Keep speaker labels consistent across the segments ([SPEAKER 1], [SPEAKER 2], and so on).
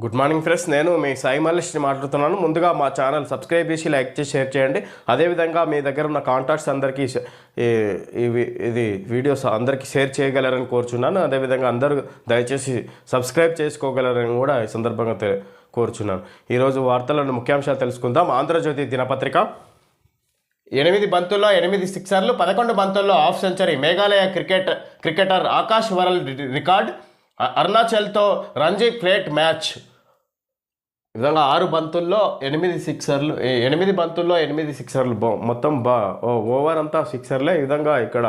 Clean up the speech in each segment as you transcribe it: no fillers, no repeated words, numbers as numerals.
[SPEAKER 1] Good morning friends, నేను మీ సాయి మల్లేష్ని మాట్లాడుతున్నాను. ముందుగా మా ఛానల్ సబ్స్క్రైబ్ చేసి లైక్ చేసి షేర్ చేయండి. అదేవిధంగా మీ దగ్గర ఉన్న కాంటాక్ట్స్ అందరికీ ఇది వీడియోస్ అందరికీ షేర్ చేయగలరని కోరుచున్నాను. అదేవిధంగా అందరూ దయచేసి సబ్స్క్రైబ్ చేసుకోగలరని కూడా ఈ సందర్భంగా కోరుచున్నాను. ఈరోజు వార్తలను ముఖ్యాంశాలు తెలుసుకుందాం. ఆంధ్రజ్యోతి దినపత్రిక 8 బంతుల్లో 8 సిక్సర్లు, 11 బంతుల్లో half century. Meghalaya cricketer Akash world record. అరుణాచల్తో రంజీ ప్లేట్ మ్యాచ్. ఈ విధంగా 6 బంతుల్లో 8 సిక్సర్లు, 8 బంతుల్లో 8 సిక్సర్లు, మొత్తం ఓవర్ అంతా సిక్సర్లే. ఈ విధంగా ఇక్కడ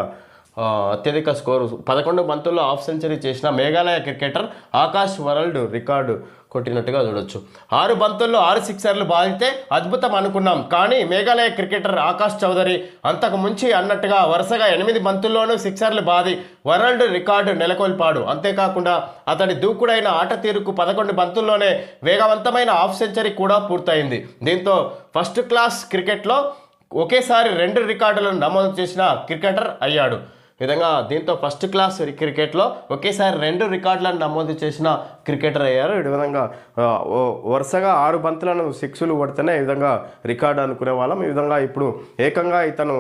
[SPEAKER 1] అత్యధిక స్కోరు 11 బంతుల్లో హాఫ్ సెంచరీ చేసిన Meghalaya cricketer Akash world record కొట్టినట్టుగా చూడొచ్చు. 6 బంతుల్లో 6 సిక్సర్లు బాధితే అద్భుతం అనుకున్నాం, కానీ మేఘాలయ క్రికెటర్ ఆకాష్ చౌదరి అంతకు ముంచి అన్నట్టుగా వరుసగా 8 బంతుల్లోనూ సిక్సర్లు బాది వరల్డ్ రికార్డు నెలకొల్పాడు. అంతేకాకుండా అతడి దూకుడైన ఆట తీరుకు 11 బంతుల్లోనే వేగవంతమైన హాఫ్ సెంచరీ కూడా పూర్తయింది. దీంతో ఫస్ట్ క్లాస్ క్రికెట్లో ఒకేసారి 2 రికార్డులను నమోదు చేసిన క్రికెటర్ అయ్యాడు. విధంగా దీంతో ఫస్ట్ క్లాస్ క్రికెట్లో ఒకేసారి 2 రికార్డులను నమోదు చేసిన క్రికెటర్ అయ్యారు. ఈ విధంగా వరుసగా 6 బంతులను సిక్స్లు కొడితేనే ఈ విధంగా రికార్డు అనుకునే వాళ్ళం. ఈ విధంగా ఇప్పుడు ఏకంగా ఇతను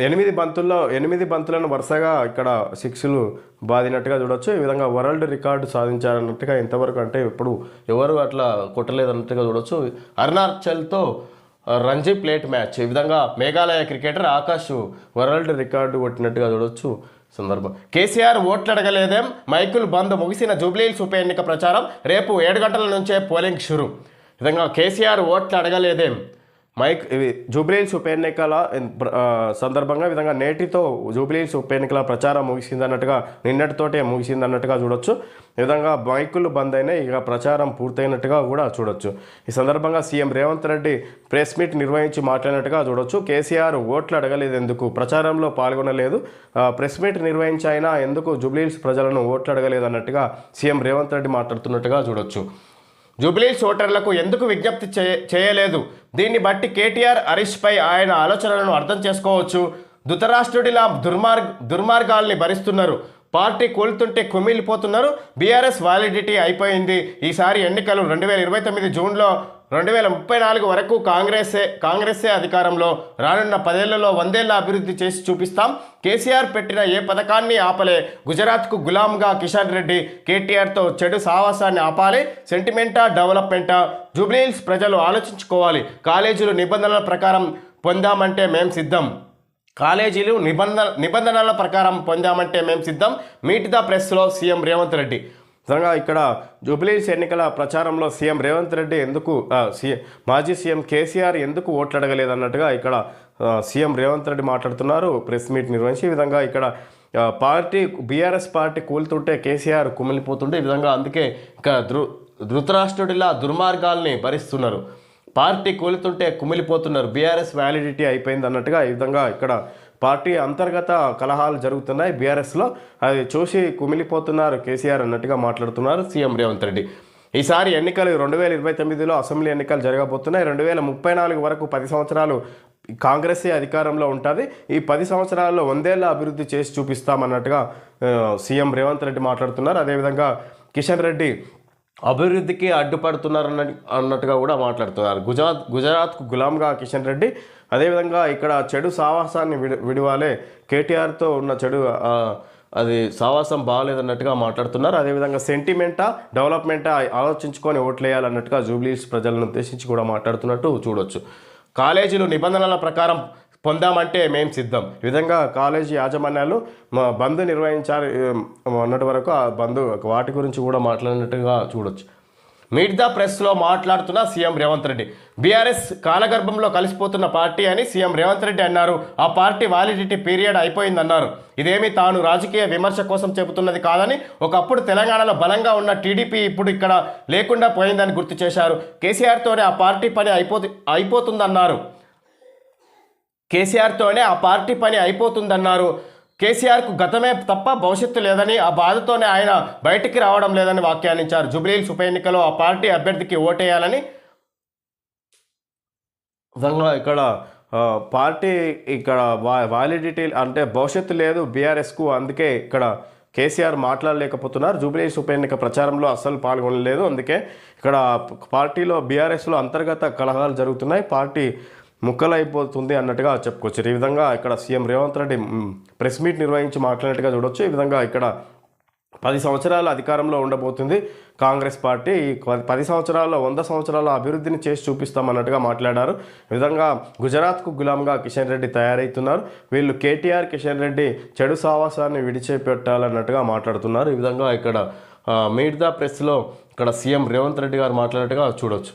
[SPEAKER 1] 8 బంతులను వరుసగా ఇక్కడ సిక్స్లు బాదినట్టుగా చూడొచ్చు. ఈ విధంగా వరల్డ్ రికార్డు సాధించారన్నట్టుగా ఇంతవరకు అంటే ఇప్పుడు ఎవరు అట్లా కొట్టలేదన్నట్టుగా చూడొచ్చు. అరుణాచల్తో రంజీ ప్లేట్ మ్యాచ్. ఈ విధంగా Meghalaya cricketer Akash world record కొట్టినట్టుగా చూడొచ్చు సందర్భం. కేసీఆర్ ఓట్లు అడగలేదేం, మైకుల్ బంద్ ముగిసిన జూబ్లీహిల్స్ ఉప ఎన్నిక ప్రచారం. రేపు 7 గంటల నుంచే పోలింగ్ షురు. విధంగా కేసీఆర్ ఓట్లు అడగలేదేం, ఇవి జూబ్లీహిల్స్ ఉప ఎన్నికల సందర్భంగా విధంగా నేటితో జూబ్లీహిల్స్ ఉప ఎన్నికల ప్రచారం ముగిసిందన్నట్టుగా, నిన్నటితోటే ముగిసిందన్నట్టుగా చూడొచ్చు. ఈ విధంగా మైకులు బంద్ అయినాయి, ఇక ప్రచారం పూర్తయినట్టుగా కూడా చూడొచ్చు. ఈ సందర్భంగా CM Revanth Reddy press meet నిర్వహించి మాట్లాడినట్టుగా చూడొచ్చు. కేసీఆర్ ఓట్లు అడగలేదు, ఎందుకు ప్రచారంలో పాల్గొనలేదు, ప్రెస్ మీట్ నిర్వహించి అయినా ఎందుకు జూబ్లీహిల్స్ ప్రజలను ఓట్లు అడగలేదు అన్నట్టుగా సీఎం రేవంత్ రెడ్డి మాట్లాడుతున్నట్టుగా చూడొచ్చు. జూబ్లీహిల్స్ ఓటర్లకు ఎందుకు విజ్ఞప్తి చేయలేదు, దీన్ని బట్టి కేటీఆర్ హరీష్పై ఆయన ఆలోచనలను అర్థం చేసుకోవచ్చు. ధృతరాష్ట్రుడిలా దుర్మార్గాల్ని భరిస్తున్నారు, పార్టీ కూలుతుంటే కుమిలిపోతున్నారు. బీఆర్ఎస్ వ్యాలిడిటీ అయిపోయింది. ఈసారి ఎన్నికలు 2029 జూన్లో 2034 వరకు కాంగ్రెస్సే అధికారంలో. రానున్న 10 ఏళ్లలో 100 ఏళ్ల అభివృద్ధి చేసి చూపిస్తాం. కేసీఆర్ పెట్టిన ఏ పథకాన్ని ఆపలే. గుజరాత్కు గులాంగా కిషన్ రెడ్డి. కేటీఆర్తో చెడు సావాసాన్ని ఆపాలి. సెంటిమెంటా డెవలప్మెంటా, జూబ్లీహిల్స్ ప్రజలు ఆలోచించుకోవాలి. కాలేజీలు నిబంధనల ప్రకారం పొందామంటే మేం సిద్ధం. కాలేజీలు నిబంధనల ప్రకారం పొందామంటే మేము సిద్ధం. మీట్ ద ప్రెస్లో సీఎం రేవంత్ రెడ్డి. నిజంగా ఇక్కడ జూబ్లీహిల్స్ ఎన్నికల ప్రచారంలో సీఎం రేవంత్ రెడ్డి ఎందుకు మాజీ సీఎం కేసీఆర్ ఎందుకు ఓట్లు అడగలేదు అన్నట్టుగా ఇక్కడ సీఎం రేవంత్ రెడ్డి మాట్లాడుతున్నారు ప్రెస్ మీట్ నిర్వహించి. ఈ విధంగా ఇక్కడ బీఆర్ఎస్ పార్టీ కూలుతుంటే కేసీఆర్ కుమిలిపోతుంటే, ఈ విధంగా అందుకే ఇక ధృతరాష్ట్రుడిలా దుర్మార్గాల్ని భరిస్తున్నారు, పార్టీ కూలుతుంటే కుమిలిపోతున్నారు, బీఆర్ఎస్ వ్యాలిడిటీ అయిపోయింది అన్నట్టుగా ఈ విధంగా ఇక్కడ పార్టీ అంతర్గత కలహాలు జరుగుతున్నాయి బీఆర్ఎస్లో, అది చూసి కుమిలిపోతున్నారు కేసీఆర్ అన్నట్టుగా మాట్లాడుతున్నారు సీఎం రేవంత్ రెడ్డి. ఈసారి ఎన్నికలు 2029లో అసెంబ్లీ ఎన్నికలు జరగబోతున్నాయి. 2034 వరకు 10 సంవత్సరాలు కాంగ్రెసే అధికారంలో ఉంటుంది. ఈ 10 సంవత్సరాల్లో 100 ఏళ్ల అభివృద్ధి చేసి చూపిస్తామన్నట్టుగా సీఎం రేవంత్ రెడ్డి మాట్లాడుతున్నారు. అదేవిధంగా కిషన్ రెడ్డి అభివృద్ధికి అడ్డుపడుతున్నారు అన్నట్టుగా కూడా మాట్లాడుతున్నారు. గుజరాత్కు గులాంగా కిషన్ రెడ్డి. అదేవిధంగా ఇక్కడ చెడు సావాసాన్ని విడివాలే, కేటీఆర్తో ఉన్న చెడు అది సావాసం బాగాలేదన్నట్టుగా మాట్లాడుతున్నారు. అదేవిధంగా సెంటిమెంటా డెవలప్మెంటా ఆలోచించుకొని ఓట్లేయాలన్నట్టుగా జూబ్లీహిల్స్ ప్రజలను ఉద్దేశించి కూడా మాట్లాడుతున్నట్టు చూడొచ్చు. కాలేజీలు నిబంధనల ప్రకారం పొందామంటే మేం సిద్ధం. ఈ విధంగా కాలేజీ యాజమాన్యాలు బంద్ నిర్వహించారు అన్నటి వరకు ఆ బంద్ వాటి గురించి కూడా మాట్లాడినట్టుగా చూడొచ్చు. మీట్ ద ప్రెస్లో మాట్లాడుతున్న సీఎం రేవంత్ రెడ్డి. బీఆర్ఎస్ కాలగర్భంలో కలిసిపోతున్న పార్టీ అని సీఎం రేవంత్ రెడ్డి అన్నారు. ఆ పార్టీ వ్యాలిడిటీ పీరియడ్ అయిపోయిందన్నారు. ఇదేమీ తాను రాజకీయ విమర్శ కోసం చెబుతున్నది కాదని, ఒకప్పుడు తెలంగాణలో బలంగా ఉన్న టీడీపీ ఇప్పుడు ఇక్కడ లేకుండా పోయిందని గుర్తు చేశారు. కేసీఆర్తోనే ఆ పార్టీ పని అయిపోతుందన్నారు. కేసీఆర్తోనే ఆ పార్టీ పని అయిపోతుందన్నారు. కేసీఆర్కు గతమే తప్ప భవిష్యత్తు లేదని, ఆ బాధతోనే ఆయన బయటికి రావడం లేదని వ్యాఖ్యానించారు. జూబ్లీహిల్స్ ఉప ఎన్నికలో ఆ పార్టీ అభ్యర్థికి ఓటేయాలని విధంగా ఇక్కడ పార్టీ ఇక్కడ వ్యాలిడిటీ అంటే భవిష్యత్తు లేదు బీఆర్ఎస్కు, అందుకే ఇక్కడ కేసీఆర్ మాట్లాడలేకపోతున్నారు. జూబ్లీహిల్స్ ఉప ఎన్నిక ప్రచారంలో అస్సలు పాల్గొనలేదు. అందుకే ఇక్కడ పార్టీలో బీఆర్ఎస్లో అంతర్గత కలహాలు జరుగుతున్నాయి, పార్టీ ముక్కలైపోతుంది అన్నట్టుగా చెప్పుకోవచ్చు. ఈ విధంగా ఇక్కడ CM Revanth Reddy press meet నిర్వహించి మాట్లాడినట్టుగా చూడొచ్చు. ఈ విధంగా ఇక్కడ 10 సంవత్సరాలు అధికారంలో ఉండబోతుంది కాంగ్రెస్ పార్టీ. ఈ 10 సంవత్సరాల్లో 100 సంవత్సరాల అభివృద్ధిని చేసి చూపిస్తామన్నట్టుగా మాట్లాడారు. ఈ విధంగా గుజరాత్కు గులాంగా కిషన్ రెడ్డి తయారవుతున్నారు. వీళ్ళు కేటీఆర్, కిషన్ రెడ్డి చెడు సావాసాన్ని విడిచిపెట్టాలన్నట్టుగా మాట్లాడుతున్నారు. ఈ విధంగా ఇక్కడ మీట్ ద ప్రెస్లో ఇక్కడ సీఎం రేవంత్ రెడ్డి గారు మాట్లాడినట్టుగా చూడొచ్చు.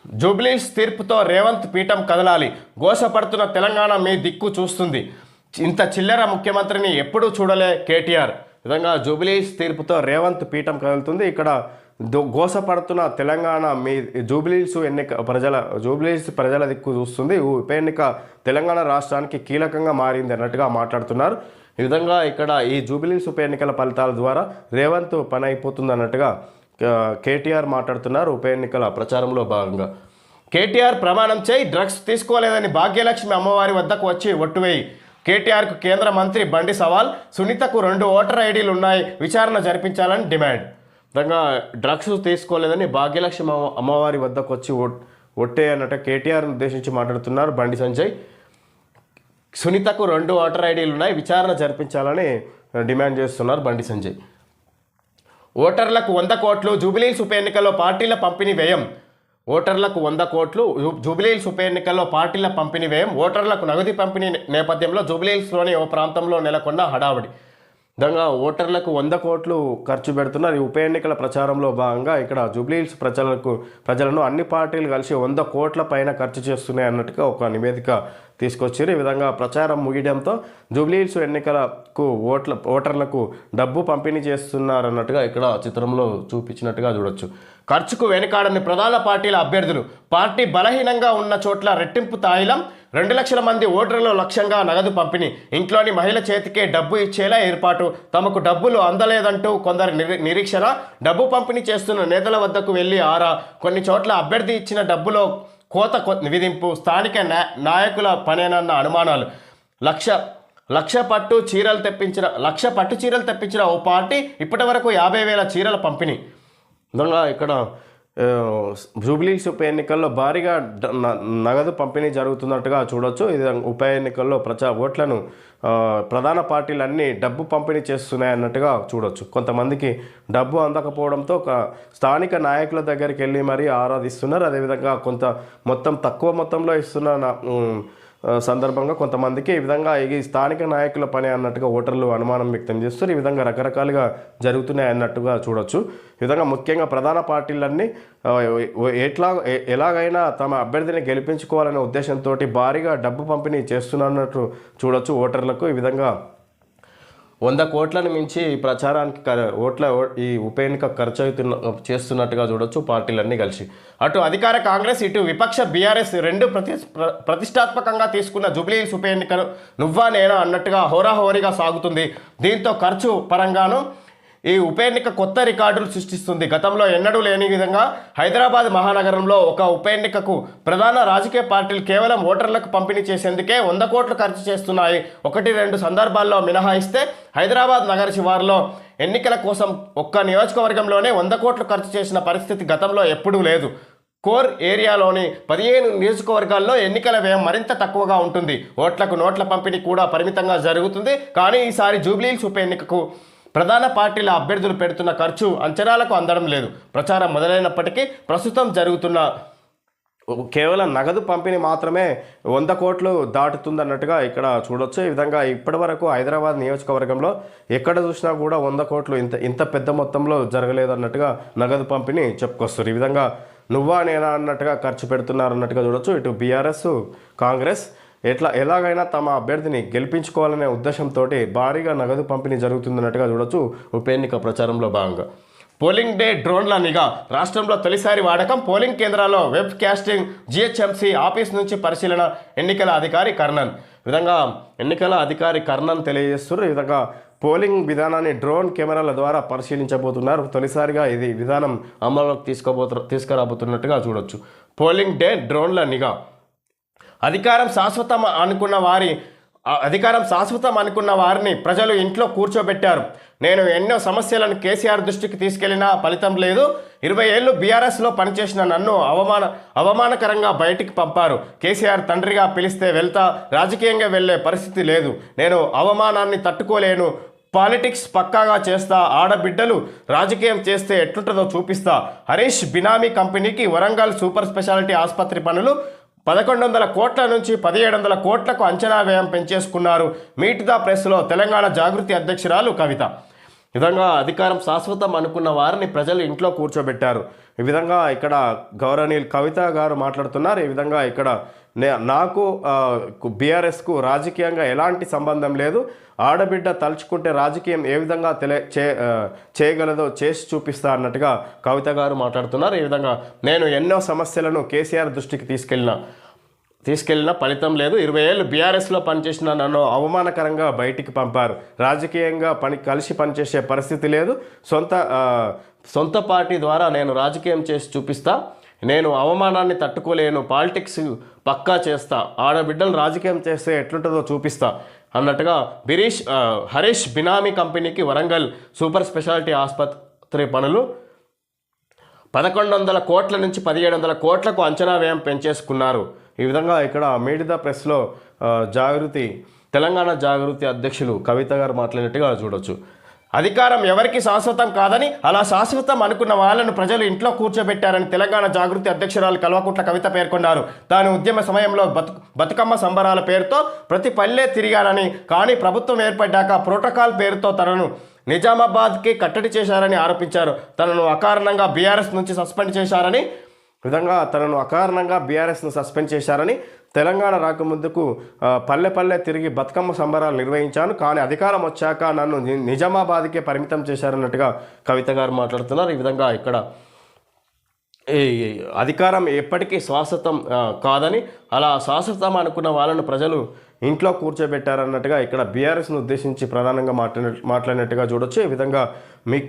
[SPEAKER 1] జూబ్లీహిల్స్ తీర్పుతో రేవంత్ పీఠం కదలాలి, ఘోషపడుతున్న తెలంగాణ మీ దిక్కు చూస్తుంది, ఇంత చిల్లర ముఖ్యమంత్రిని ఎప్పుడూ చూడలే కేటీఆర్. విధంగా జూబ్లీహిల్స్ తీర్పుతో రేవంత్ పీఠం కదులుతుంది. ఇక్కడ ఘోషపడుతున్న తెలంగాణ మీ జూబ్లీహిల్స్ ప్రజల దిక్కు చూస్తుంది, ఉప ఎన్నిక తెలంగాణ రాష్ట్రానికి కీలకంగా మారింది అన్నట్టుగా మాట్లాడుతున్నారు. ఈ విధంగా ఇక్కడ ఈ జూబ్లీహిల్స్ ఉప ఎన్నికల ఫలితాల ద్వారా రేవంత్ పని అయిపోతుంది అన్నట్టుగా కేటీఆర్ మాట్లాడుతున్నారు. ఉప ఎన్నికల ప్రచారంలో భాగంగా కేటీఆర్ ప్రమాణం చేయి, డ్రగ్స్ తీసుకోలేదని భాగ్యలక్ష్మి అమ్మవారి వద్దకు వచ్చి ఒట్టువేయి. కేటీఆర్కు కేంద్ర మంత్రి బండి సవాల్, సునీతకు 2 ఓటర్ ఐడీలు ఉన్నాయి, విచారణ జరిపించాలని డిమాండ్. విధంగా డ్రగ్స్ తీసుకోలేదని భాగ్యలక్ష్మి అమ్మవారి వద్దకు వచ్చి ఒట్టే అన్నట్టు కేటీఆర్ను ఉద్దేశించి మాట్లాడుతున్నారు బండి సంజయ్. సునీతకు 2 ఓటర్ ఐడీలు ఉన్నాయి, విచారణ జరిపించాలని డిమాండ్ చేస్తున్నారు బండి సంజయ్. ఓటర్లకు 100 కోట్లు, జూబ్లీహిల్స్ ఉప ఎన్నికల్లో పార్టీల పంపిణీ వ్యయం. ఓటర్లకు 100 కోట్లు, జూబ్లీహిల్స్ ఉప ఎన్నికల్లో పార్టీల పంపిణీ వ్యయం. ఓటర్లకు నగదు పంపిణీ నేపథ్యంలో జూబ్లీహిల్స్లోని ఓ ప్రాంతంలో నెలకొన్న హడావుడి. విధంగా ఓటర్లకు 100 కోట్లు ఖర్చు పెడుతున్నారు. ఈ ఉప ఎన్నికల ప్రచారంలో భాగంగా ఇక్కడ జూబ్లీహిల్స్ ప్రజలను అన్ని పార్టీలు కలిసి 100 కోట్ల పైన ఖర్చు చేస్తున్నాయి అన్నట్టుగా ఒక నివేదిక తీసుకొచ్చారు. ఈ విధంగా ప్రచారం ముగియడంతో జూబ్లీహిల్స్ ఎన్నికలకు ఓటర్లకు డబ్బు పంపిణీ చేస్తున్నారన్నట్టుగా ఇక్కడ చిత్రంలో చూపించినట్టుగా చూడొచ్చు. ఖర్చుకు వెనుకాడని ప్రధాన పార్టీల అభ్యర్థులు, పార్టీ బలహీనంగా ఉన్న చోట్ల రెట్టింపు తాయిలం, 2 లక్షల మంది ఓటర్ల లక్ష్యంగా నగదు పంపిణీ, ఇంట్లోని మహిళ చేతికే డబ్బు ఇచ్చేలా ఏర్పాటు, తమకు డబ్బులు అందలేదంటూ కొందరు నిరీక్షణ, డబ్బు పంపిణీ చేస్తున్న నేతల వద్దకు వెళ్లి ఆరా, కొన్ని చోట్ల అభ్యర్థి ఇచ్చిన డబ్బులో కోత విధింపు, స్థానిక నాయకుల పనేనన్న అనుమానాలు. లక్ష పట్టు చీరలు తెప్పించిన ఓ పార్టీ ఇప్పటి వరకు 50,000 చీరల పంపిణీ. విధంగా ఇక్కడ జూబ్లీహిల్స్ ఉప ఎన్నికల్లో భారీగా నగదు పంపిణీ జరుగుతున్నట్టుగా చూడొచ్చు. ఇది ఉప ఎన్నికల్లో ఓట్లను ప్రధాన పార్టీలన్నీ డబ్బు పంపిణీ చేస్తున్నాయి అన్నట్టుగా చూడొచ్చు. కొంతమందికి డబ్బు అందకపోవడంతో స్థానిక నాయకుల దగ్గరికి వెళ్ళి మరీ ఆరాధిస్తున్నారు. అదేవిధంగా మొత్తం తక్కువ మొత్తంలో ఇస్తున్న సందర్భంగా కొంతమందికి ఈ విధంగా ఈ స్థానిక నాయకుల పని అన్నట్టుగా ఓటర్లు అనుమానం వ్యక్తం చేస్తారు. ఈ విధంగా రకరకాలుగా జరుగుతున్నాయి అన్నట్టుగా చూడొచ్చు. ఈ విధంగా ముఖ్యంగా ప్రధాన పార్టీలన్నీ ఎలాగైనా తమ అభ్యర్థిని గెలిపించుకోవాలనే ఉద్దేశంతో భారీగా డబ్బు పంపిణీ చేస్తున్నట్టు చూడొచ్చు ఓటర్లకు. ఈ విధంగా 100 కోట్లను మించి ప్రచారానికి ఈ ఉప ఎన్నిక ఖర్చు చేస్తున్నట్టుగా చూడొచ్చు పార్టీలన్నీ కలిసి. అటు అధికార కాంగ్రెస్, ఇటు విపక్ష బీఆర్ఎస్ రెండు ప్రతిష్టాత్మకంగా తీసుకున్న జూబ్లీహిల్స్ ఉప ఎన్నికను నువ్వా నేనా అన్నట్టుగా హోరాహోరీగా సాగుతుంది. దీంతో ఖర్చు పరంగాను ఈ ఉప ఎన్నిక కొత్త రికార్డులు సృష్టిస్తుంది. గతంలో ఎన్నడూ లేని విధంగా హైదరాబాద్ మహానగరంలో ఒక ఉప ఎన్నికకు ప్రధాన రాజకీయ పార్టీలు కేవలం ఓటర్లకు పంపిణీ చేసేందుకే 100 కోట్లు ఖర్చు చేస్తున్నాయి. 1-2 సందర్భాల్లో మినహాయిస్తే హైదరాబాద్ నగర శివారులో ఎన్నికల కోసం ఒక్క నియోజకవర్గంలోనే 100 కోట్లు ఖర్చు చేసిన పరిస్థితి గతంలో ఎప్పుడూ లేదు. కోర్ ఏరియాలోని 15 నియోజకవర్గాల్లో ఎన్నికల వ్యయం మరింత తక్కువగా ఉంటుంది. ఓట్లకు నోట్ల పంపిణీ కూడా పరిమితంగా జరుగుతుంది. కానీ ఈసారి జూబ్లీహిల్స్ ఉప ఎన్నికకు ప్రధాన పార్టీల అభ్యర్థులు పెడుతున్న ఖర్చు అంచనాలకు అందడం లేదు. ప్రచారం మొదలైనప్పటికీ ప్రస్తుతం జరుగుతున్న కేవలం నగదు పంపిణీ మాత్రమే 100 కోట్లు దాటుతుందన్నట్టుగా ఇక్కడ చూడొచ్చు. ఈ విధంగా ఇప్పటి వరకు హైదరాబాద్ నియోజకవర్గంలో ఎక్కడ చూసినా కూడా 100 కోట్లు ఇంత పెద్ద మొత్తంలో జరగలేదు అన్నట్టుగా నగదు పంపిణీ చెప్పుకొస్తారు. ఈ విధంగా నువ్వా నేనా అన్నట్టుగా ఖర్చు పెడుతున్నారు అన్నట్టుగా చూడొచ్చు. ఇటు బీఆర్ఎస్, కాంగ్రెస్ ఎలాగైనా తమ అభ్యర్థిని గెలిపించుకోవాలనే ఉద్దేశంతో భారీగా నగదు పంపిణీ జరుగుతుందన్నట్టుగా చూడొచ్చు ఉప ఎన్నిక ప్రచారంలో భాగంగా. పోలింగ్ డే డ్రోన్ల నిఘా రాష్ట్రంలో తొలిసారి వాడకం. పోలింగ్ కేంద్రాల్లో వెబ్ కాస్టింగ్, జిహెచ్ఎంసీ ఆఫీస్ నుంచి పరిశీలన. ఎన్నికల అధికారి కర్ణన్. విధంగా ఎన్నికల అధికారి కర్ణన్ తెలియజేస్తున్నారు. ఈ విధంగా పోలింగ్ విధానాన్ని డ్రోన్ కెమెరాల ద్వారా పరిశీలించబోతున్నారు. తొలిసారిగా ఇది విధానం అమలులోకి తీసుకురాబోతున్నట్టుగా చూడొచ్చు. పోలింగ్ డే డ్రోన్ల నిఘా. అధికారం శాశ్వతం అనుకున్న వారి అధికారం శాశ్వతం అనుకున్న వారిని ప్రజలు ఇంట్లో కూర్చోబెట్టారు. నేను ఎన్నో సమస్యలను కేసీఆర్ దృష్టికి తీసుకెళ్లినా ఫలితం లేదు. 20 ఏళ్ళు బీఆర్ఎస్లో పనిచేసిన నన్ను అవమానకరంగా బయటికి పంపారు. కేసీఆర్ తండ్రిగా పిలిస్తే వెళ్తా, రాజకీయంగా వెళ్లే పరిస్థితి లేదు. నేను అవమానాన్ని తట్టుకోలేను. పాలిటిక్స్ పక్కాగా చేస్తా. ఆడబిడ్డలు రాజకీయం చేస్తే ఎట్లుంటుందో చూపిస్తా. హరీష్ బినామీ కంపెనీకి వరంగల్ సూపర్ స్పెషాలిటీ ఆసుపత్రి పనులు 1100 కోట్ల నుంచి 1700 కోట్లకు అంచనా వ్యయం పెంచేసుకున్నారు. మీట్ ద ప్రెస్లో తెలంగాణ జాగృతి అధ్యక్షురాలు కవిత. ఈ విధంగా అధికారం శాశ్వతం అనుకున్న వారిని ప్రజలు ఇంట్లో కూర్చోబెట్టారు. ఈ విధంగా ఇక్కడ గౌరవనీయులు కవిత గారు మాట్లాడుతున్నారు. ఈ విధంగా ఇక్కడ నాకు బీఆర్ఎస్కు రాజకీయంగా ఎలాంటి సంబంధం లేదు. ఆడబిడ్డ తలుచుకుంటే రాజకీయం ఏ విధంగా చేయగలదో చేసి చూపిస్తా అన్నట్టుగా కవిత గారు మాట్లాడుతున్నారు. ఈ విధంగా నేను ఎన్నో సమస్యలను కేసీఆర్ దృష్టికి తీసుకెళ్లిన ఫలితం లేదు. 20 ఏళ్ళు బీఆర్ఎస్లో పనిచేసిన నన్ను అవమానకరంగా బయటికి పంపారు. రాజకీయంగా కలిసి పనిచేసే పరిస్థితి లేదు. సొంత పార్టీ ద్వారా నేను రాజకీయం చేసి చూపిస్తా. నేను అవమానాన్ని తట్టుకోలేను. పాలిటిక్స్ పక్కా చేస్తా. ఆడబిడ్డలు రాజకీయం చేస్తే ఎట్లుంటుందో చూపిస్తా అన్నట్టుగా హరీష్ బినామీ కంపెనీకి వరంగల్ సూపర్ స్పెషాలిటీ ఆసుపత్రి పనులు 1100 కోట్ల నుంచి 1700 కోట్లకు అంచనా వ్యయం పెంచేసుకున్నారు. ఈ విధంగా ఇక్కడ మీట్ ద ప్రెస్లో తెలంగాణ జాగృతి అధ్యక్షులు కవిత గారు మాట్లాడినట్టుగా చూడొచ్చు. అధికారం ఎవరికి శాశ్వతం కాదని, అలా శాశ్వతం అనుకున్న వాళ్ళను ప్రజలు ఇంట్లో కూర్చోబెట్టారని తెలంగాణ జాగృతి అధ్యక్షురాలు కల్వకుంట్ల కవిత పేర్కొన్నారు. తాను ఉద్యమ సమయంలో బతుకమ్మ సంబరాల పేరుతో ప్రతి పల్లె తిరిగానని, కానీ ప్రభుత్వం ఏర్పడ్డాక ప్రోటోకాల్ పేరుతో తనను నిజామాబాద్కి కట్టడి చేశారని ఆరోపించారు. తనను అకారణంగా బీఆర్ఎస్ నుంచి సస్పెండ్ చేశారని బీఆర్ఎస్ను సస్పెండ్ చేశారని, తెలంగాణ రాకముందుకు పల్లె తిరిగి బతుకమ్మ సంబరాలు నిర్వహించాను, కానీ అధికారం వచ్చాక నన్ను నిజామాబాద్కే పరిమితం చేశారన్నట్టుగా కవిత గారు మాట్లాడుతున్నారు. ఈ విధంగా ఇక్కడ ఈ అధికారం ఎప్పటికీ శాశ్వతం కాదని, అలా శాశ్వతం అనుకున్న వాళ్ళను ప్రజలు ఇంట్లో కూర్చోబెట్టారన్నట్టుగా ఇక్కడ బీఆర్ఎస్ను ఉద్దేశించి ప్రధానంగా మాట్లాడినట్టుగా చూడొచ్చు. ఈ విధంగా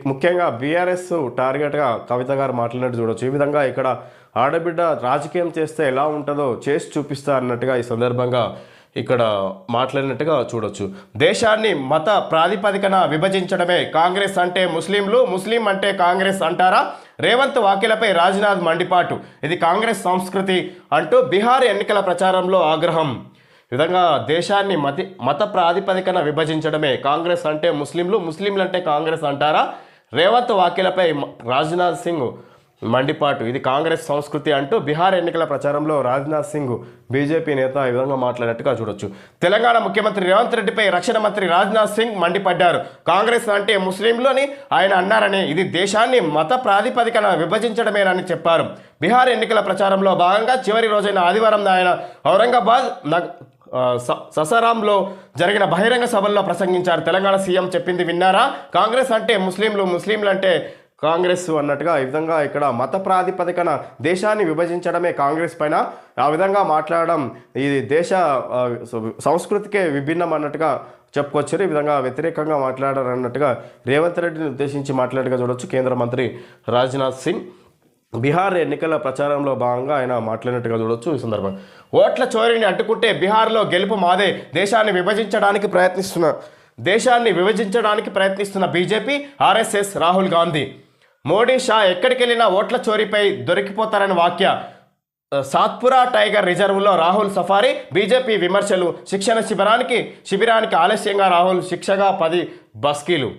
[SPEAKER 1] ముఖ్యంగా బీఆర్ఎస్ టార్గెట్గా కవిత గారు మాట్లాడినట్టు చూడొచ్చు. ఈ విధంగా ఇక్కడ ఆడబిడ్డ రాజకీయం చేస్తే ఎలా ఉంటుందో చేసి చూపిస్తా అన్నట్టుగా ఈ సందర్భంగా ఇక్కడ మాట్లాడినట్టుగా చూడొచ్చు. దేశాన్ని మత ప్రాతిపదికన విభజించడమే కాంగ్రెస్ అంటే ముస్లింలు, ముస్లిం అంటే కాంగ్రెస్ అంటారా? రేవంత్ వ్యాఖ్యలపై రాజ్నాథ్ మండిపాటు. ఇది కాంగ్రెస్ సంస్కృతి అంటూ బీహార్ ఎన్నికల ప్రచారంలో ఆగ్రహం. ఈ విధంగా దేశాన్ని మత ప్రాతిపదికన విభజించడమే కాంగ్రెస్ అంటే ముస్లింలు అంటే కాంగ్రెస్ అంటారా? రేవంత్ వ్యాఖ్యలపై రాజ్నాథ్ సింగ్ మండిపాటు. ఇది కాంగ్రెస్ సంస్కృతి అంటూ బీహార్ ఎన్నికల ప్రచారంలో రాజ్నాథ్ సింగ్ బీజేపీ నేత ఈ విధంగా మాట్లాడినట్టుగా చూడొచ్చు. తెలంగాణ ముఖ్యమంత్రి రేవంత్ రెడ్డిపై రక్షణ మంత్రి రాజ్నాథ్ సింగ్ మండిపడ్డారు. కాంగ్రెస్ అంటే ముస్లింలు అని ఆయన అన్నారని, ఇది దేశాన్ని మత ప్రాతిపదికన విభజించడమేనని చెప్పారు. బీహార్ ఎన్నికల ప్రచారంలో భాగంగా చివరి రోజైన ఆదివారం ఆయన ఔరంగాబాద్ ససారాంలో జరిగిన బహిరంగ సభల్లో ప్రసంగించారు. తెలంగాణ సీఎం చెప్పింది విన్నారా? కాంగ్రెస్ అంటే ముస్లింలు అంటే కాంగ్రెస్ అన్నట్టుగా ఈ విధంగా ఇక్కడ మత ప్రాతిపదికన దేశాన్ని విభజించడమే కాంగ్రెస్ పైన ఆ విధంగా మాట్లాడడం ఇది దేశ సంస్కృతికే విభిన్నం అన్నట్టుగా చెప్పుకొచ్చారు. ఈ విధంగా వ్యతిరేకంగా మాట్లాడారు అన్నట్టుగా రేవంత్ రెడ్డిని ఉద్దేశించి మాట్లాడగా చూడొచ్చు కేంద్ర మంత్రి రాజ్నాథ్ సింగ్. బీహార్ ఎన్నికల ప్రచారంలో భాగంగా ఆయన మాట్లాడినట్టుగా చూడొచ్చు. ఈ సందర్భంగా ఓట్ల చోరీని అడ్డుకుంటే బీహార్లో గెలుపు మాదే. దేశాన్ని విభజించడానికి ప్రయత్నిస్తున్న బీజేపీ, ఆర్ఎస్ఎస్, రాహుల్ గాంధీ. మోడీ, షా ఎక్కడికి వెళ్ళినా ఓట్ల చోరీపై దొరికిపోతారని వ్యాఖ్య. సాత్పురా టైగర్ రిజర్వ్లో రాహుల్ సఫారీ. బీజేపీ విమర్శలు. శిక్షణ శిబిరానికి ఆలస్యంగా రాహుల్ శిక్షగా 10 బస్కీలు.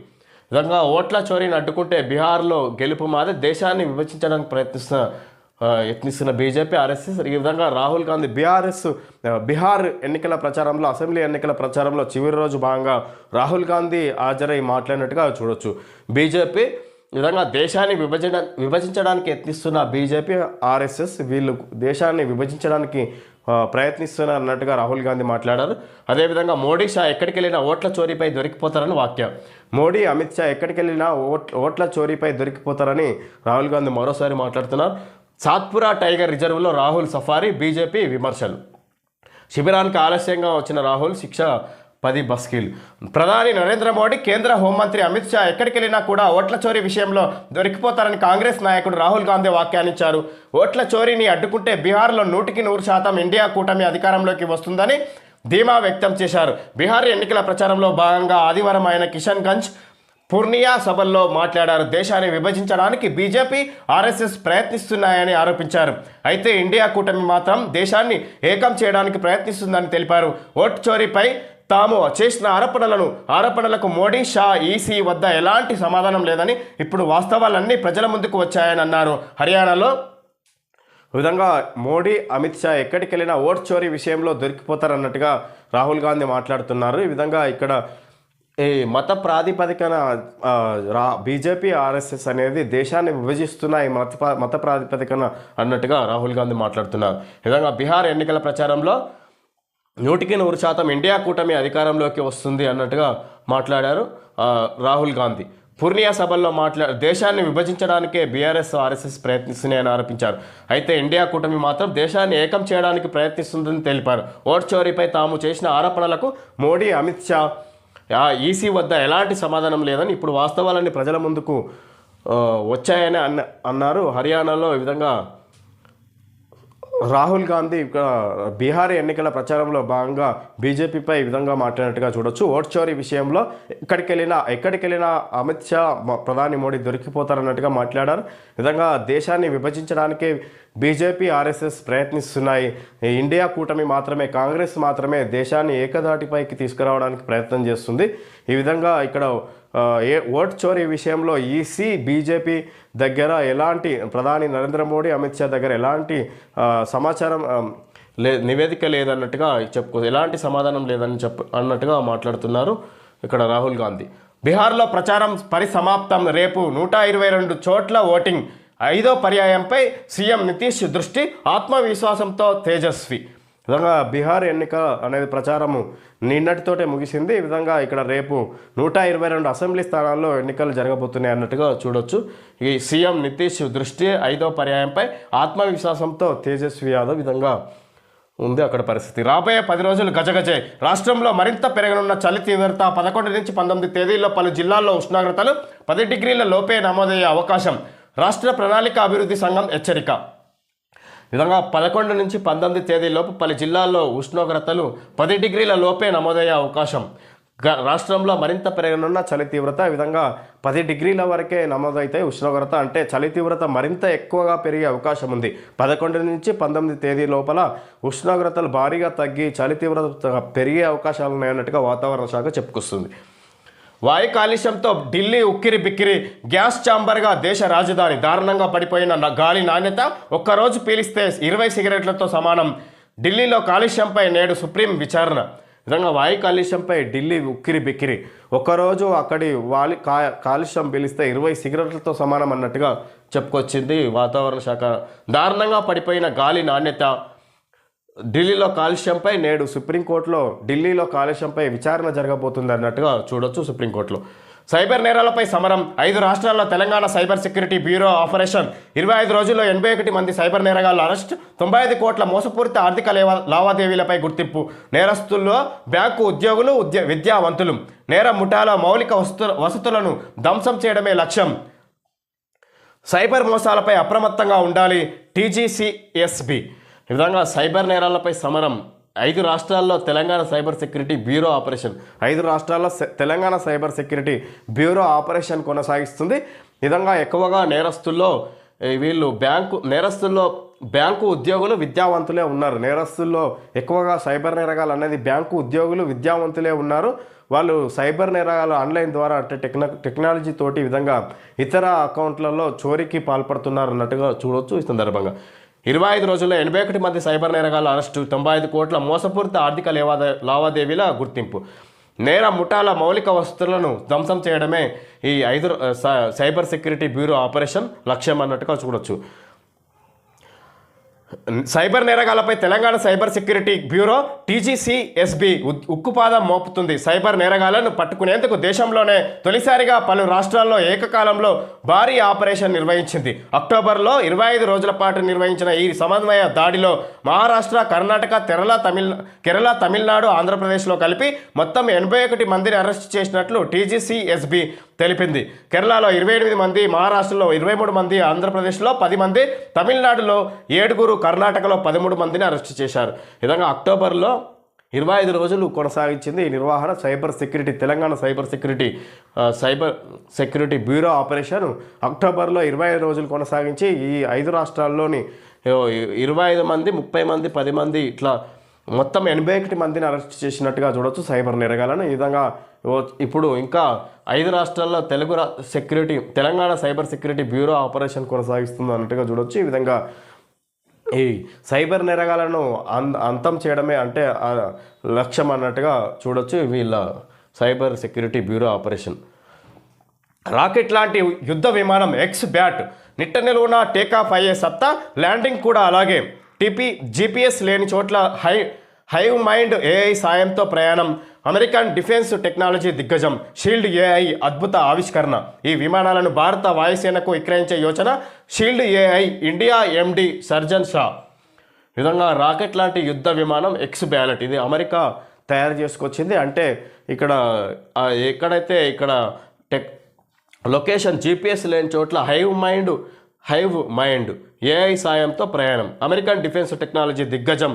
[SPEAKER 1] విధంగా ఓట్ల చోరీని అడ్డుకుంటే బీహార్లో గెలుపు మాదే. దేశాన్ని విభజించడానికి యత్నిస్తున్న బీజేపీ, ఆర్ఎస్ఎస్. ఈ విధంగా రాహుల్ గాంధీ బీహార్ ఎన్నికల ప్రచారంలో, అసెంబ్లీ ఎన్నికల ప్రచారంలో చివరి రోజు భాగంగా రాహుల్ గాంధీ హాజరై మాట్లాడినట్టుగా చూడొచ్చు. బీజేపీ ఈ విధంగా దేశాన్ని విభజించడానికి యత్నిస్తున్న బీజేపీ, ఆర్ఎస్ఎస్ వీళ్ళు దేశాన్ని విభజించడానికి ప్రయత్నిస్తున్నట్టుగా రాహుల్ గాంధీ మాట్లాడారు. అదేవిధంగా మోడీ, షా ఎక్కడికి వెళ్ళినా ఓట్ల చోరీపై దొరికిపోతారని వ్యాఖ్య. మోడీ, అమిత్ షా ఎక్కడికి వెళ్ళినా ఓట్ల చోరీపై దొరికిపోతారని రాహుల్ గాంధీ మరోసారి మాట్లాడుతున్నారు. సాత్పురా టైగర్ రిజర్వ్లో రాహుల్ సఫారీ. బీజేపీ విమర్శలు. శిబిరానికి ఆలస్యంగా వచ్చిన రాహుల్ శిక్ష 10 బస్కీలు. ప్రధాని నరేంద్ర మోడీ, కేంద్ర హోంమంత్రి అమిత్ షా ఎక్కడికి వెళ్ళినా కూడా ఓట్ల చోరీ విషయంలో దొరికిపోతారని కాంగ్రెస్ నాయకుడు రాహుల్ గాంధీ వ్యాఖ్యానించారు. ఓట్ల చోరీని అడ్డుకుంటే బీహార్లో 100% ఇండియా కూటమి అధికారంలోకి వస్తుందని ధీమా వ్యక్తం చేశారు. బీహార్ ఎన్నికల ప్రచారంలో భాగంగా ఆదివారం ఆయన కిషన్గంజ్ పూర్నియా సభల్లో మాట్లాడారు. దేశాన్ని విభజించడానికి బీజేపీ ఆర్ఎస్ఎస్ ప్రయత్నిస్తున్నాయని ఆరోపించారు. అయితే ఇండియా కూటమి మాత్రం దేశాన్ని ఏకం చేయడానికి ప్రయత్నిస్తుందని తెలిపారు. ఓటు చోరీపై తాము చేసిన ఆరోపణలకు మోడీ, షా, ఈసీ వద్ద ఎలాంటి సమాధానం లేదని, ఇప్పుడు వాస్తవాలన్నీ ప్రజల ముందుకు వచ్చాయని అన్నారు. హర్యానాలో విధంగా మోడీ, అమిత్ షా ఎక్కడికి వెళ్ళినా ఓటు చోరీ విషయంలో దొరికిపోతారన్నట్టుగా రాహుల్ గాంధీ మాట్లాడుతున్నారు. ఈ విధంగా ఇక్కడ ఈ మత ప్రాతిపదికన బీజేపీ, ఆర్ఎస్ఎస్ అనేది దేశాన్ని విభజిస్తున్నాయి మత ప్రాతిపదికన అన్నట్టుగా రాహుల్ గాంధీ మాట్లాడుతున్నారు. ఈ విధంగా బీహార్ ఎన్నికల ప్రచారంలో 100% ఇండియా కూటమి అధికారంలోకి వస్తుంది అన్నట్టుగా మాట్లాడారు రాహుల్ గాంధీ. పూర్నియా సభల్లో దేశాన్ని విభజించడానికే బీఆర్ఎస్, ఆర్ఎస్ఎస్ ప్రయత్నిస్తున్నాయని ఆరోపించారు. అయితే ఇండియా కూటమి మాత్రం దేశాన్ని ఏకం చేయడానికి ప్రయత్నిస్తుందని తెలిపారు. ఓటు చోరీపై తాము చేసిన ఆరోపణలకు మోడీ, అమిత్ షా, ఈసీ వద్ద ఎలాంటి సమాధానం లేదని, ఇప్పుడు వాస్తవాలన్నీ ప్రజల ముందుకు వచ్చాయని అన్నారు. హర్యానాలో ఈ విధంగా రాహుల్ గాంధీ ఇక్కడ బీహార్ ఎన్నికల ప్రచారంలో భాగంగా బీజేపీపై ఈ విధంగా మాట్లాడినట్టుగా చూడొచ్చు. ఓటు చోరీ విషయంలో ఎక్కడికి వెళ్ళినా అమిత్ షా, ప్రధాని మోడీ దొరికిపోతారన్నట్టుగా మాట్లాడారు. విధంగా దేశాన్ని విభజించడానికి బీజేపీ, ఆర్ఎస్ఎస్ ప్రయత్నిస్తున్నాయి. ఇండియా కూటమి మాత్రమే, కాంగ్రెస్ మాత్రమే దేశాన్ని ఏకదాటిపైకి తీసుకురావడానికి ప్రయత్నం చేస్తుంది. ఈ విధంగా ఇక్కడ ఓటు చోరీ విషయంలో ఈసీ, బీజేపీ దగ్గర ఎలాంటి, ప్రధాని నరేంద్ర మోడీ, అమిత్ షా దగ్గర ఎలాంటి సమాచారం నివేదిక లేదన్నట్టుగా ఎలాంటి సమాధానం లేదని అన్నట్టుగా మాట్లాడుతున్నారు ఇక్కడ రాహుల్ గాంధీ. బీహార్లో ప్రచారం పరిసమాప్తం. రేపు 122 చోట్ల ఓటింగ్. 5వ పర్యాయంపై సీఎం నితీష్ దృష్టి. ఆత్మవిశ్వాసంతో తేజస్వి. విధంగా బీహార్ ఎన్నిక అనేది ప్రచారము నిన్నటితోటే ముగిసింది. ఈ విధంగా ఇక్కడ రేపు 122 అసెంబ్లీ స్థానాల్లో ఎన్నికలు జరగబోతున్నాయి అన్నట్టుగా చూడొచ్చు. ఈ సీఎం నితీష్ దృష్టి 5వ పర్యాయంపై. ఆత్మవిశ్వాసంతో తేజస్వి యాదవ్. విధంగా ఉంది అక్కడ పరిస్థితి. రాబోయే 10 రోజులు గజగజే. రాష్ట్రంలో మరింత పెరగనున్న చలి తీవ్రత. 11 నుంచి 19 తేదీల్లో పలు జిల్లాల్లో ఉష్ణోగ్రతలు 10 డిగ్రీల లోపే నమోదయ్యే అవకాశం. రాష్ట్ర ప్రణాళిక అభివృద్ధి సంఘం హెచ్చరిక. విధంగా 11 నుంచి 19 తేదీలోపు పలు జిల్లాల్లో ఉష్ణోగ్రతలు 10 డిగ్రీల లోపే నమోదయ్యే అవకాశం. రాష్ట్రంలో మరింత పెరగనున్న చలి తీవ్రత. ఈ విధంగా 10 డిగ్రీల వరకే నమోదైతే ఉష్ణోగ్రత, అంటే చలి తీవ్రత మరింత ఎక్కువగా పెరిగే అవకాశం ఉంది. 11 నుంచి 19 తేదీ లోపల ఉష్ణోగ్రతలు భారీగా తగ్గి చలి తీవ్రత పెరిగే అవకాశాలు ఉన్నాయన్నట్టుగా వాతావరణ శాఖ చెప్పుకొస్తుంది. వాయు కాలుష్యంతో ఢిల్లీ ఉక్కిరి బిక్కిరి. గ్యాస్ ఛాంబర్గా దేశ రాజధాని. దారుణంగా పడిపోయిన గాలి నాణ్యత. ఒక్కరోజు పీలిస్తే 20 సిగరెట్లతో సమానం. ఢిల్లీలో కాలుష్యంపై నేడు సుప్రీం విచారణ. విధంగా వాయు కాలుష్యంపై ఢిల్లీ ఉక్కిరి బిక్కిరి. ఒకరోజు అక్కడి కాలుష్యం పీలిస్తే 20 సిగరెట్లతో సమానం అన్నట్టుగా చెప్పుకొచ్చింది వాతావరణ శాఖ. దారుణంగా పడిపోయిన గాలి నాణ్యత. ఢిల్లీలో కాలుష్యంపై నేడు సుప్రీంకోర్టులో ఢిల్లీలో కాలుష్యంపై విచారణ జరగబోతుంది అన్నట్టుగా చూడొచ్చు సుప్రీంకోర్టులో. సైబర్ నేరాలపై సమరం. 5 రాష్ట్రాల్లో Telangana cyber security bureau operation. 25 రోజుల్లో 81 మంది సైబర్ నేరగాళ్ల అరెస్ట్. 95 కోట్ల మోసపూరిత ఆర్థిక లావాదేవీలపై గుర్తింపు. నేరస్తుల్లో బ్యాంకు ఉద్యోగులు, విద్యావంతులు. నేర ముఠాల మౌలిక వసతులను ధ్వంసం చేయడమే లక్ష్యం. సైబర్ మోసాలపై అప్రమత్తంగా ఉండాలి. టీజీసీఎస్బీ. ఈ విధంగా సైబర్ నేరాలపై సమరం. 5 రాష్ట్రాల్లో Telangana cyber security bureau operation. 5 రాష్ట్రాల్లో Telangana cyber security bureau operation కొనసాగిస్తుంది. ఈ విధంగా ఎక్కువగా నేరస్తుల్లో బ్యాంకు ఉద్యోగులు, విద్యావంతులే ఉన్నారు. నేరస్తుల్లో ఎక్కువగా సైబర్ నేరగాలు అనేది బ్యాంకు ఉద్యోగులు, విద్యావంతులే ఉన్నారు. వాళ్ళు సైబర్ నేరగాలు ఆన్లైన్ ద్వారా అంటే టెక్నాలజీ తోటి విధంగా ఇతర అకౌంట్లలో చోరీకి పాల్పడుతున్నారు అన్నట్టుగా చూడవచ్చు. ఈ సందర్భంగా 25 రోజుల్లో 81 మంది సైబర్ నేరగాళ్ల అరెస్టు. 95 కోట్ల మోసపూరిత ఆర్థిక లావాదేవీల గుర్తింపు. నేర ముఠాల మౌలిక వసతులను ధ్వంసం చేయడమే ఈ 5 సైబర్ సెక్యూరిటీ బ్యూరో ఆపరేషన్ లక్ష్యం అన్నట్టుగా చూడొచ్చు. సైబర్ నేరగాళ్లపై Telangana cyber security bureau TGCSB ఉక్కుపాదం మోపుతుంది. సైబర్ నేరగాళ్లను పట్టుకునేందుకు దేశంలోనే తొలిసారిగా పలు రాష్ట్రాల్లో ఏకకాలంలో భారీ ఆపరేషన్ నిర్వహించింది. అక్టోబర్లో 25 రోజుల పాటు నిర్వహించిన ఈ సమన్వయ దాడిలో మహారాష్ట్ర, కర్ణాటక, కేరళ, తమిళనాడు, ఆంధ్రప్రదేశ్లో కలిపి మొత్తం 81 మందిని అరెస్టు చేసినట్లు టీజీసీఎస్బీ తెలిపింది. కేరళలో 28 మంది, మహారాష్ట్రలో 23 మంది, ఆంధ్రప్రదేశ్లో 10 మంది, తమిళనాడులో 7, కర్ణాటకలో 13 మందిని అరెస్టు చేశారు. ఈ విధంగా అక్టోబర్లో 25 రోజులు కొనసాగించింది ఈ నిర్వహణ cyber security Telangana cyber security bureau operation అక్టోబర్లో 25 రోజులు కొనసాగించి ఈ 5 రాష్ట్రాల్లోని 25 మంది 30 మంది 10 మంది ఇట్లా మొత్తం 81 మందిని అరెస్ట్ చేసినట్టుగా చూడొచ్చు సైబర్ నేరగాలను. ఈ విధంగా ఇప్పుడు ఇంకా 5 రాష్ట్రాల్లో Telangana cyber security bureau operation కొనసాగిస్తుంది అన్నట్టుగా చూడొచ్చు. ఈ విధంగా ఈ సైబర్ నేరగాలను అంతం చేయడమే అంటే లక్ష్యం అన్నట్టుగా చూడొచ్చు వీళ్ళ cyber security bureau operation. Rocket లాంటి యుద్ధ విమానం ఎక్స్ బ్యాట్ నిట్ట నిలువున టేకాఫ్ అయ్యే సత్తా, ల్యాండింగ్ కూడా అలాగే. GPS లేని చోట్ల హైవ్ మైండ్ AI సాయంతో ప్రయాణం, అమెరికన్ డిఫెన్స్ టెక్నాలజీ దిగ్గజం షీల్డ్ AI అద్భుత ఆవిష్కరణ. ఈ విమానాలను భారత వాయుసేనకు విక్రయించే యోచన shield AI India MD surgeon Shah. విధంగా రాకెట్ లాంటి యుద్ధ విమానం ఎక్స్ బ్యాలెట్ ఇది అమెరికా తయారు చేసుకొచ్చింది. అంటే ఇక్కడ ఎక్కడైతే ఇక్కడ లొకేషన్ GPS లేని చోట్ల హైవ్ మైండ్ AI సాయంతో ప్రయాణం, అమెరికన్ డిఫెన్స్ టెక్నాలజీ దిగ్గజం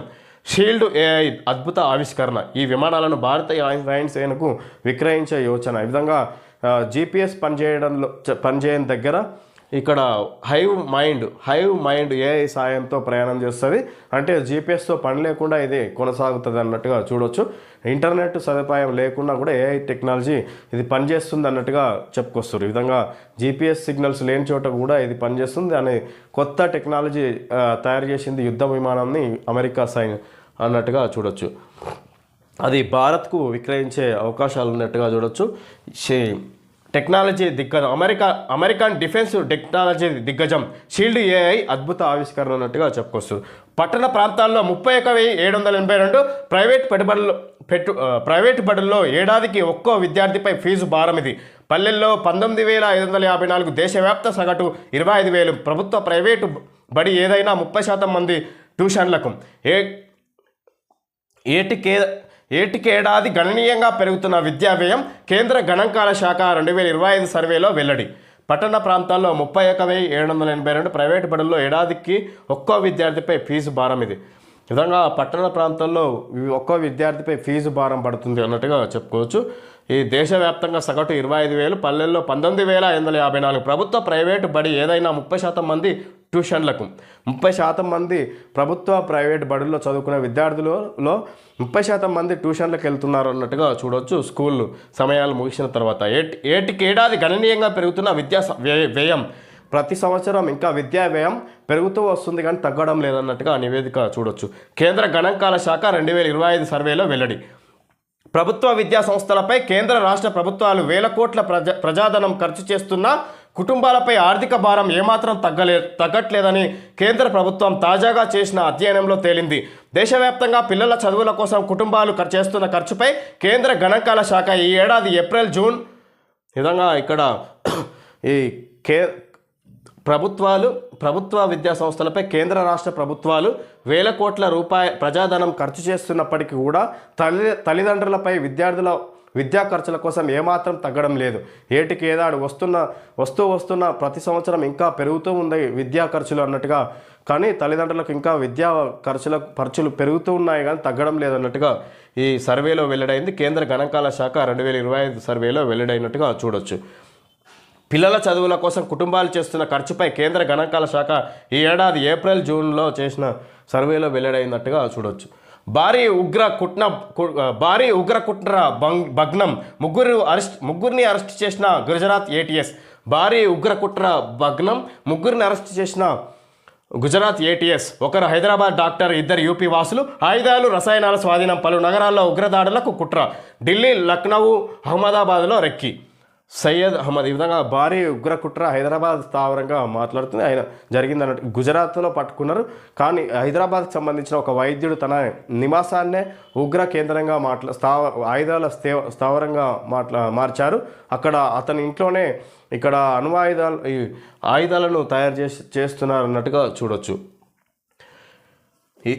[SPEAKER 1] షీల్డ్ AI అద్భుత ఆవిష్కరణ. ఈ విమానాలను భారతీయ వాయుసేనకు విక్రయించే యోచన. ఈ విధంగా GPS పనిచేయని దగ్గర ఇక్కడ హైవ్ మైండ్ AI సాయంతో ప్రయాణం చేస్తుంది. అంటే GPSతో పని లేకుండా ఇది కొనసాగుతుంది అన్నట్టుగా చూడొచ్చు. ఇంటర్నెట్ సదుపాయం లేకుండా కూడా AI టెక్నాలజీ ఇది పనిచేస్తుంది అన్నట్టుగా చెప్పుకొస్తారు. ఈ విధంగా GPS సిగ్నల్స్ లేని చోట కూడా ఇది పనిచేస్తుంది అనే కొత్త టెక్నాలజీ తయారు చేసింది యుద్ధ విమానాన్ని అమెరికా అన్నట్టుగా చూడొచ్చు. అది భారత్కు విక్రయించే అవకాశాలు ఉన్నట్టుగా చూడొచ్చు. టెక్నాలజీ దిగ్గజం అమెరికన్ డిఫెన్స్ టెక్నాలజీ దిగ్గజం షీల్డ్ AI అద్భుత ఆవిష్కరణ అన్నట్టుగా చెప్పుకొస్తుంది. పట్టణ ప్రాంతాల్లో 31,782 ప్రైవేట్ బడుల్లో ఏడాదికి ఒక్కో విద్యార్థిపై ఫీజు భారం ఇది. పల్లెల్లో 19,554, దేశవ్యాప్త సగటు 25,000. ప్రభుత్వ ప్రైవేటు బడి ఏదైనా 30% మంది ట్యూషన్లకు. ఏటికేడాది గణనీయంగా పెరుగుతున్న విద్యా వ్యయం, కేంద్ర గణాంకాల శాఖ 2025 సర్వేలో వెల్లడి. పట్టణ ప్రాంతాల్లో 31,782 ప్రైవేటు బడుల్లో ఏడాదికి ఒక్కో విద్యార్థిపై ఫీజు భారం ఇది. విధంగా పట్టణ ప్రాంతాల్లో ఒక్కో విద్యార్థిపై ఫీజు భారం పడుతుంది అన్నట్టుగా చెప్పుకోవచ్చు. ఈ దేశవ్యాప్తంగా సగటు 25,000, పల్లెల్లో 19,554. ప్రభుత్వ ప్రైవేటు బడి ఏదైనా 30% మంది ట్యూషన్లకు. 30% మంది ప్రభుత్వ ప్రైవేట్ బడుల్లో చదువుకునే విద్యార్థులలో 30% మంది ట్యూషన్లకు వెళ్తున్నారు అన్నట్టుగా చూడవచ్చు. స్కూళ్ళు సమయాలు ముగిసిన తర్వాత ఏటికేడాది గణనీయంగా పెరుగుతున్న విద్యా వ్యయం. ప్రతి సంవత్సరం ఇంకా విద్యా వ్యయం పెరుగుతూ వస్తుంది కానీ తగ్గడం లేదన్నట్టుగా నివేదిక చూడొచ్చు. కేంద్ర గణాంకాల శాఖ 2025 సర్వేలో వెల్లడి. ప్రభుత్వ విద్యా సంస్థలపై కేంద్ర రాష్ట్ర ప్రభుత్వాలు వేల కోట్ల ప్రజాధనం ఖర్చు చేస్తున్నా కుటుంబాలపై ఆర్థిక భారం ఏమాత్రం తగ్గట్లేదని కేంద్ర ప్రభుత్వం తాజాగా చేసిన అధ్యయనంలో తేలింది. దేశవ్యాప్తంగా పిల్లల చదువుల కోసం కుటుంబాలు చేస్తున్న ఖర్చుపై కేంద్ర గణాంకాల శాఖ ఈ ఏడాది ఏప్రిల్ జూన్ విధంగా ఇక్కడ ఈ ప్రభుత్వ విద్యా సంస్థలపై కేంద్ర రాష్ట్ర ప్రభుత్వాలు వేల కోట్ల ప్రజాధనం ఖర్చు చేస్తున్నప్పటికీ కూడా తల్లిదండ్రులపై విద్యార్థుల విద్యా ఖర్చుల కోసం ఏమాత్రం తగ్గడం లేదు. ఏటికేదాడు వస్తున్న ప్రతి సంవత్సరం ఇంకా పెరుగుతూ ఉంది విద్యా ఖర్చులు అన్నట్టుగా. కానీ తల్లిదండ్రులకు ఇంకా విద్యా ఖర్చులు పెరుగుతూ ఉన్నాయి కానీ తగ్గడం లేదన్నట్టుగా ఈ సర్వేలో వెల్లడైంది. కేంద్ర గణాంకాల శాఖ 2025 సర్వేలో వెల్లడైనట్టుగా చూడొచ్చు. పిల్లల చదువుల కోసం కుటుంబాలు చేస్తున్న ఖర్చుపై కేంద్ర గణాంకాల శాఖ ఈ ఏడాది ఏప్రిల్ జూన్లో చేసిన సర్వేలో వెల్లడైనట్టుగా చూడొచ్చు. భారీ ఉగ్ర కుట్ర భగ్నం, ముగ్గురిని అరెస్ట్ చేసిన గుజరాత్ ATS. భారీ ఉగ్ర కుట్ర భగ్నం, ముగ్గురిని అరెస్ట్ చేసిన గుజరాత్ ATS. ఒకరు హైదరాబాద్ డాక్టర్, 2 UP వాసులు. ఆయుధాలు రసాయనాల స్వాధీనం, పలు నగరాల్లో ఉగ్రదాడులకు కుట్ర. ఢిల్లీ, లక్నో, అహ్మదాబాద్లో రెక్కి. సయ్యద్ అహ్మద్. ఈ విధంగా భారీ ఉగ్ర కుట్ర హైదరాబాద్ స్థావరంగా మాట్లాడుతుంది. ఆయన జరిగిందన్నట్టు గుజరాత్లో పట్టుకున్నారు. కానీ హైదరాబాద్కి సంబంధించిన ఒక వైద్యుడు తన నివాసాన్నే ఉగ్ర కేంద్రంగా ఆయుధాల స్థావరంగా మార్చారు. అక్కడ అతని ఇంట్లోనే ఇక్కడ ఆయుధాలను తయారు చేస్తున్నారు అన్నట్టుగా చూడొచ్చు. ఈ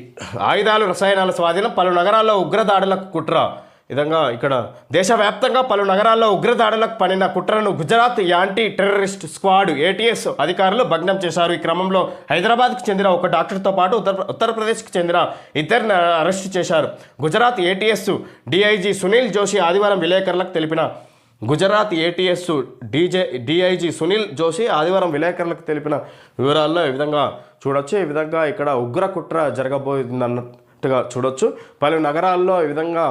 [SPEAKER 1] ఆయుధాలు రసాయనాల స్వాధీనం, పలు నగరాల్లో ఉగ్రదాడులకు కుట్ర. విధంగా ఇక్కడ దేశవ్యాప్తంగా పలు నగరాల్లో ఉగ్రదాడులకు పనిన కుట్రను Gujarat anti terrorist squad ATS అధికారులు భగ్నం చేశారు. ఈ క్రమంలో హైదరాబాద్కు చెందిన ఒక డాక్టర్తో పాటు ఉత్తరప్రదేశ్కి చెందిన ఇద్దరిని అరెస్టు చేశారు. గుజరాత్ ఏటీఎస్ డీఐజీ సునీల్ జోషి ఆదివారం విలేకరులకు తెలిపిన డీఐజీ సునీల్ జోషి ఆదివారం విలేకరులకు తెలిపిన వివరాల్లో ఈ విధంగా చూడొచ్చు. ఈ విధంగా ఇక్కడ ఉగ్ర కుట్ర జరగబోతుందన్నట్టుగా చూడొచ్చు. పలు నగరాల్లో ఈ విధంగా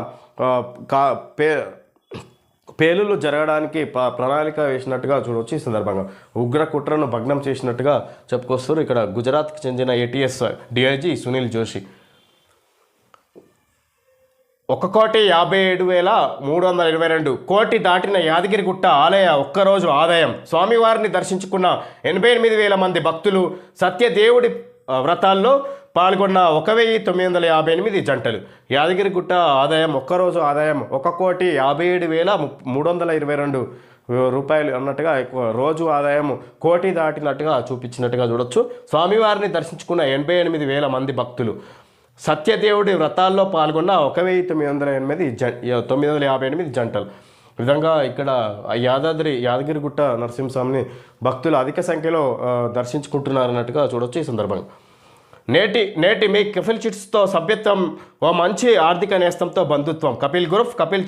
[SPEAKER 1] పేలులు జరగడానికి ప్రణాళిక వేసినట్టుగా చూడవచ్చు. ఈ సందర్భంగా ఉగ్ర కుట్రను భగ్నం చేసినట్టుగా చెప్పుకొస్తారు ఇక్కడ గుజరాత్కి చెందిన ఏటీఎస్ డీఐజీ సునీల్ జోషి. 1,57,322 కోటి దాటిన యాదగిరిగుట్ట ఆలయ ఒక్కరోజు ఆదాయం. స్వామివారిని దర్శించుకున్న 88,000 మంది భక్తులు. సత్యదేవుడి వ్రతాల్లో పాల్గొన్న 1,958 జంటలు. యాదగిరిగుట్ట ఆదాయం ఒక్కరోజు ఆదాయం 1,57,322 రూపాయలు అన్నట్టుగా రోజు ఆదాయం కోటి దాటినట్టుగా చూపించినట్టుగా చూడొచ్చు. స్వామివారిని దర్శించుకున్న 88,000 మంది భక్తులు. సత్యదేవుడి వ్రతాల్లో పాల్గొన్న 1,958 జంటలు. ఈ విధంగా ఇక్కడ యాదగిరిగుట్ట నరసింహస్వామిని భక్తులు అధిక సంఖ్యలో దర్శించుకుంటున్నారన్నట్టుగా చూడొచ్చు. ఈ సందర్భంగా నేటి మీ కపిల్ చిట్స్తో సభ్యత్వం, ఓ మంచి ఆర్థిక నేస్తంతో బంధుత్వం. కపిల్ గ్రూప్ కపిల్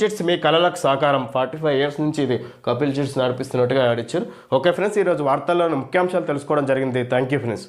[SPEAKER 1] చిట్స్ మీ కళలకు సహకారం. 45 years నుంచి ఇది కపిల్ చిట్స్ నడిపిస్తున్నట్టుగా ఆడిచ్చారు. ఓకే ఫ్రెండ్స్, ఈరోజు వార్తల్లోని ముఖ్యాంశాలు తెలుసుకోవడం జరిగింది. Thank you friends.